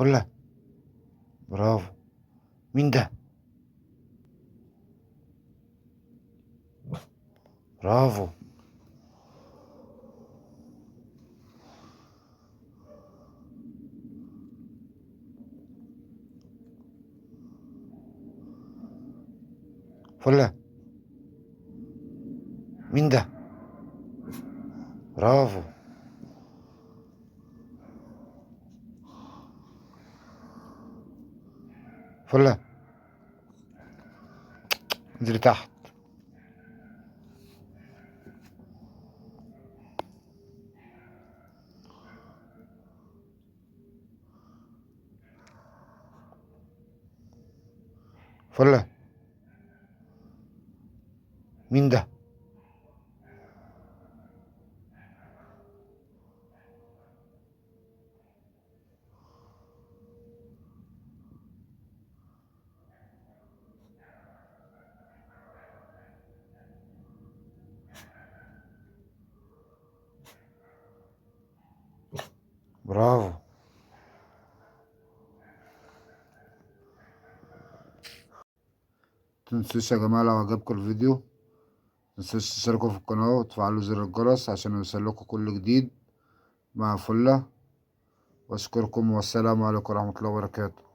فلة. برافو. مين ده؟ برافو. فلة. مين ده؟ برافو. فلة. انزلي تحت. فلة. مين ده؟ برافو. متنسوش يا جماعة، لو عجبكم الفيديو متنسوش تشتركوا في القناة وتفعلوا زر الجرس عشان يوصلكوا كل جديد. مع فلة، واشكركم والسلام عليكم ورحمة الله وبركاته.